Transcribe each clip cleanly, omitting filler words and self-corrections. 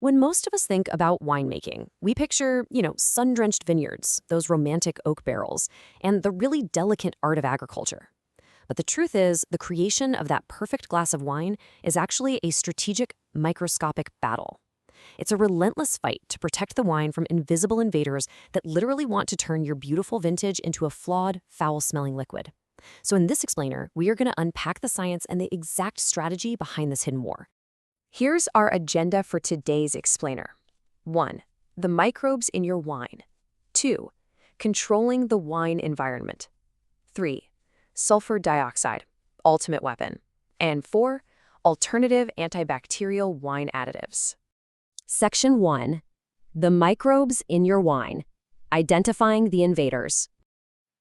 When most of us think about winemaking, we picture, sun-drenched vineyards, those romantic oak barrels, and the really delicate art of agriculture. But the truth is, the creation of that perfect glass of wine is actually a strategic, microscopic battle. It's a relentless fight to protect the wine from invisible invaders that literally want to turn your beautiful vintage into a flawed, foul-smelling liquid. So in this explainer, we are going to unpack the science and the exact strategy behind this hidden war. Here's our agenda for today's explainer. 1. The microbes in your wine. 2. Controlling the wine environment. 3. Sulfur dioxide, ultimate weapon. And 4. Alternative antibacterial wine additives. Section 1. The microbes in your wine. Identifying the invaders.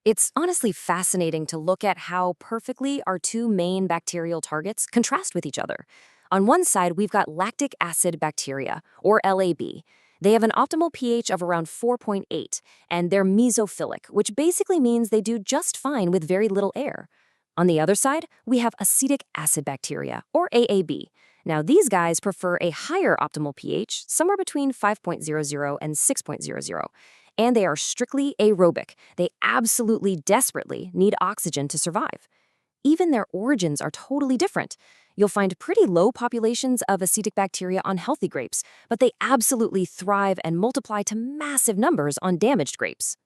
It's honestly fascinating to look at how perfectly our two main bacterial targets contrast with each other. On one side, we've got lactic acid bacteria, or LAB. They have an optimal pH of around 4.8, and they're mesophilic, which basically means they do just fine with very little air. On the other side, we have acetic acid bacteria, or AAB. Now, these guys prefer a higher optimal pH, somewhere between 5.00 and 6.00, and they are strictly aerobic. They absolutely desperately need oxygen to survive. Even their origins are totally different. You'll find pretty low populations of acetic bacteria on healthy grapes, but they absolutely thrive and multiply to massive numbers on damaged grapes.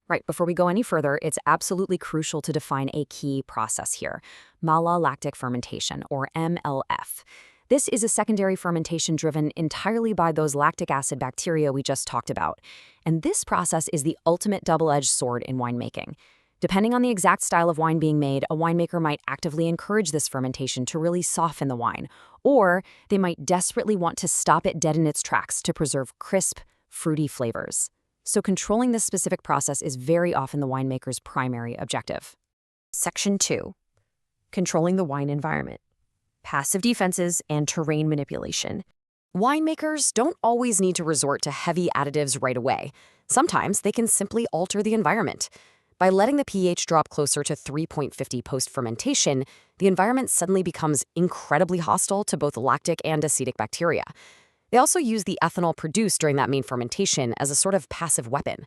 Right, before we go any further, it's absolutely crucial to define a key process here, malolactic fermentation, or MLF. This is a secondary fermentation driven entirely by those lactic acid bacteria we just talked about. And this process is the ultimate double-edged sword in winemaking. Depending on the exact style of wine being made, a winemaker might actively encourage this fermentation to really soften the wine, or they might desperately want to stop it dead in its tracks to preserve crisp, fruity flavors. So controlling this specific process is very often the winemaker's primary objective. Section 2. Controlling the wine environment. Passive defenses and terrain manipulation. Winemakers don't always need to resort to heavy additives right away. Sometimes they can simply alter the environment. By letting the pH drop closer to 3.50 post-fermentation, the environment suddenly becomes incredibly hostile to both lactic and acetic bacteria. They also use the ethanol produced during that main fermentation as a sort of passive weapon.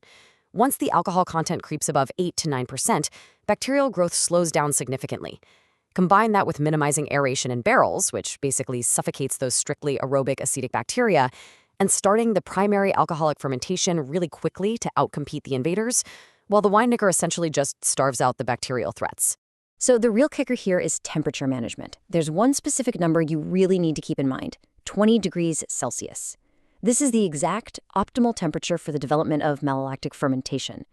Once the alcohol content creeps above 8 to 9%, bacterial growth slows down significantly. Combine that with minimizing aeration in barrels, which basically suffocates those strictly aerobic acetic bacteria, and starting the primary alcoholic fermentation really quickly to outcompete the invaders, while the winemaker essentially just starves out the bacterial threats. So the real kicker here is temperature management. There's one specific number you really need to keep in mind: 20 degrees Celsius. This is the exact optimal temperature for the development of malolactic fermentation.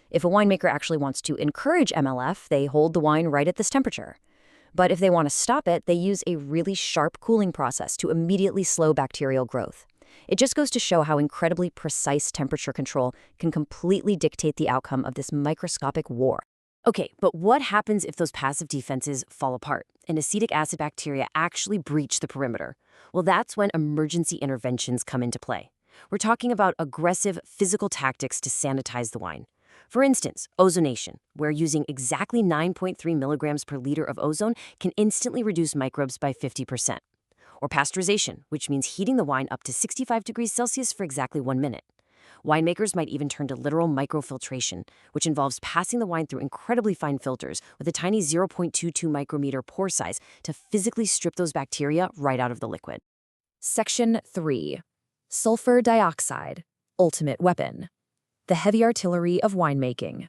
If a winemaker actually wants to encourage MLF, they hold the wine right at this temperature. But if they want to stop it, they use a really sharp cooling process to immediately slow bacterial growth. It just goes to show how incredibly precise temperature control can completely dictate the outcome of this microscopic war. Okay, but what happens if those passive defenses fall apart and acetic acid bacteria actually breach the perimeter? Well, that's when emergency interventions come into play. We're talking about aggressive physical tactics to sanitize the wine. For instance, ozonation, where using exactly 9.3 milligrams per liter of ozone can instantly reduce microbes by 50%. Or pasteurization, which means heating the wine up to 65 degrees Celsius for exactly 1 minute. Winemakers might even turn to literal microfiltration, which involves passing the wine through incredibly fine filters with a tiny 0.22 micrometer pore size to physically strip those bacteria right out of the liquid. Section 3. Sulfur dioxide, ultimate weapon. The heavy artillery of winemaking.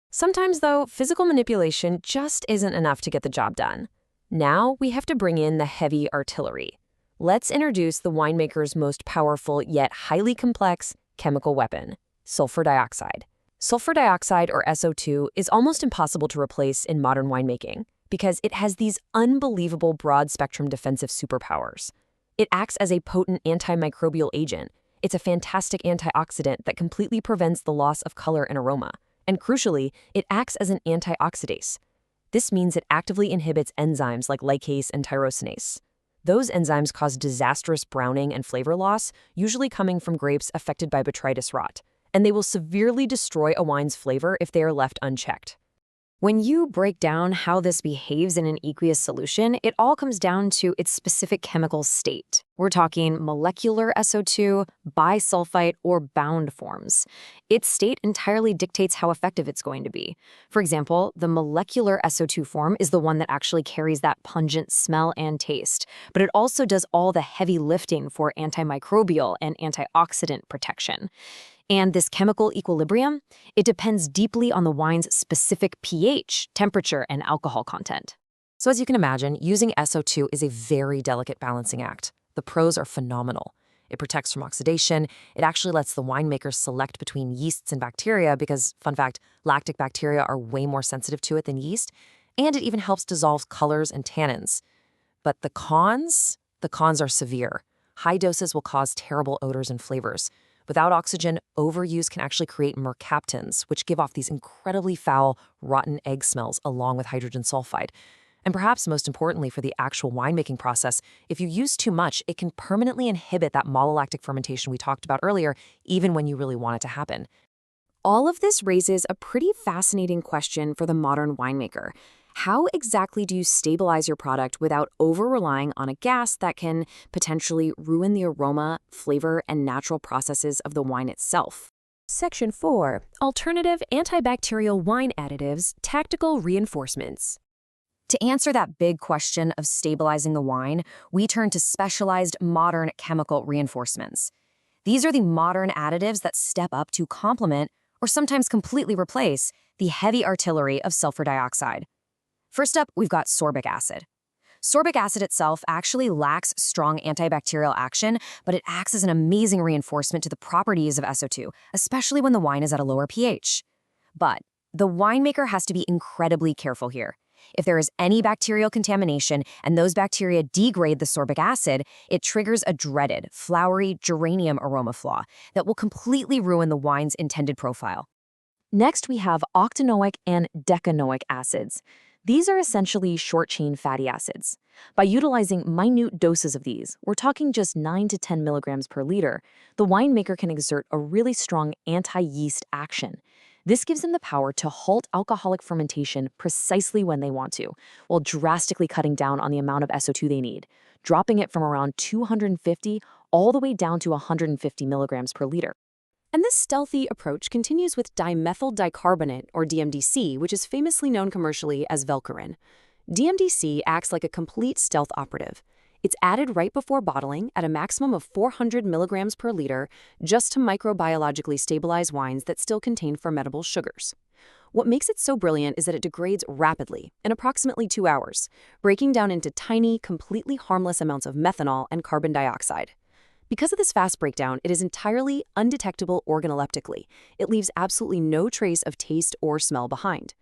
Sometimes, though, physical manipulation just isn't enough to get the job done. Now we have to bring in the heavy artillery. Let's introduce the winemaker's most powerful yet highly complex chemical weapon, sulfur dioxide. Sulfur dioxide, or SO2, is almost impossible to replace in modern winemaking because it has these unbelievable broad-spectrum defensive superpowers. It acts as a potent antimicrobial agent. It's a fantastic antioxidant that completely prevents the loss of color and aroma. And crucially, it acts as an antioxidase. This means it actively inhibits enzymes like lactase and tyrosinase. Those enzymes cause disastrous browning and flavor loss, usually coming from grapes affected by botrytis rot, and they will severely destroy a wine's flavor if they are left unchecked. When you break down how this behaves in an aqueous solution, it all comes down to its specific chemical state. We're talking molecular SO2, bisulfite, or bound forms. Its state entirely dictates how effective it's going to be. For example, the molecular SO2 form is the one that actually carries that pungent smell and taste, but it also does all the heavy lifting for antimicrobial and antioxidant protection. And this chemical equilibrium, it depends deeply on the wine's specific pH, temperature, and alcohol content. So as you can imagine, using SO2 is a very delicate balancing act. The pros are phenomenal. It protects from oxidation. It actually lets the winemaker select between yeasts and bacteria because, fun fact, lactic bacteria are way more sensitive to it than yeast. And it even helps dissolve colors and tannins. But the cons are severe. High doses will cause terrible odors and flavors. Without oxygen, overuse can actually create mercaptans, which give off these incredibly foul, rotten egg smells along with hydrogen sulfide. And perhaps most importantly for the actual winemaking process, if you use too much, it can permanently inhibit that malolactic fermentation we talked about earlier, even when you really want it to happen. All of this raises a pretty fascinating question for the modern winemaker. How exactly do you stabilize your product without over-relying on a gas that can potentially ruin the aroma, flavor, and natural processes of the wine itself? Section 4. Alternative antibacterial wine additives, tactical reinforcements. To answer that big question of stabilizing the wine, we turn to specialized modern chemical reinforcements. These are the modern additives that step up to complement, or sometimes completely replace, the heavy artillery of sulfur dioxide. First up, we've got sorbic acid. Sorbic acid itself actually lacks strong antibacterial action, but it acts as an amazing reinforcement to the properties of SO2, especially when the wine is at a lower pH. But the winemaker has to be incredibly careful here. If there is any bacterial contamination and those bacteria degrade the sorbic acid, it triggers a dreaded, flowery geranium aroma flaw that will completely ruin the wine's intended profile. Next, we have octanoic and decanoic acids. These are essentially short-chain fatty acids. By utilizing minute doses of these, we're talking just 9 to 10 milligrams per liter, the winemaker can exert a really strong anti-yeast action. This gives them the power to halt alcoholic fermentation precisely when they want to, while drastically cutting down on the amount of SO2 they need, dropping it from around 250 all the way down to 150 milligrams per liter. And this stealthy approach continues with dimethyl dicarbonate, or DMDC, which is famously known commercially as Velcorin. DMDC acts like a complete stealth operative. It's added right before bottling at a maximum of 400 milligrams per liter just to microbiologically stabilize wines that still contain fermentable sugars. What makes it so brilliant is that it degrades rapidly, in approximately 2 hours, breaking down into tiny, completely harmless amounts of methanol and carbon dioxide. Because of this fast breakdown, it is entirely undetectable organoleptically. It leaves absolutely no trace of taste or smell behind.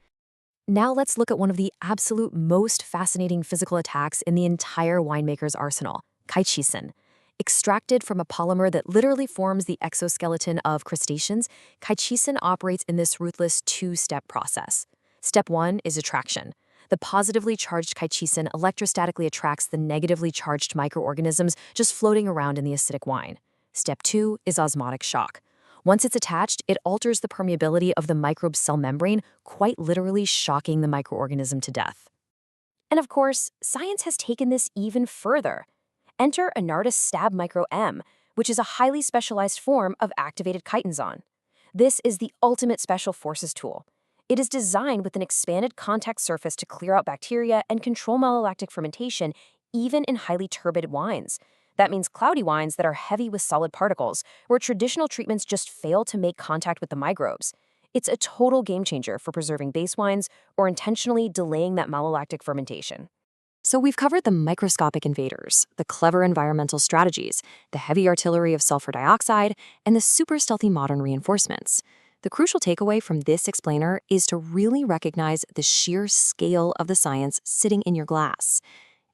Now let's look at one of the absolute most fascinating physical attacks in the entire winemaker's arsenal, chitosan. Extracted from a polymer that literally forms the exoskeleton of crustaceans, chitosan operates in this ruthless two-step process. Step 1 is attraction. The positively charged chitosan electrostatically attracts the negatively charged microorganisms just floating around in the acidic wine. Step 2 is osmotic shock. Once it's attached, it alters the permeability of the microbe's cell membrane, quite literally shocking the microorganism to death. And of course, science has taken this even further. Enter Enartis Stab Micro M, which is a highly specialized form of activated chitosan. This is the ultimate special forces tool. It is designed with an expanded contact surface to clear out bacteria and control malolactic fermentation, even in highly turbid wines. That means cloudy wines that are heavy with solid particles, where traditional treatments just fail to make contact with the microbes. It's a total game changer for preserving base wines or intentionally delaying that malolactic fermentation. So we've covered the microscopic invaders, the clever environmental strategies, the heavy artillery of sulfur dioxide, and the super stealthy modern reinforcements. The crucial takeaway from this explainer is to really recognize the sheer scale of the science sitting in your glass.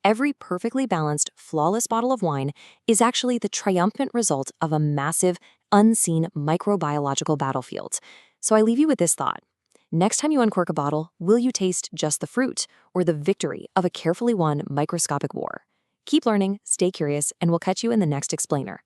Every perfectly balanced, flawless bottle of wine is actually the triumphant result of a massive, unseen microbiological battlefield. So I leave you with this thought. Next time you uncork a bottle, will you taste just the fruit or the victory of a carefully won microscopic war? Keep learning, stay curious, and we'll catch you in the next explainer.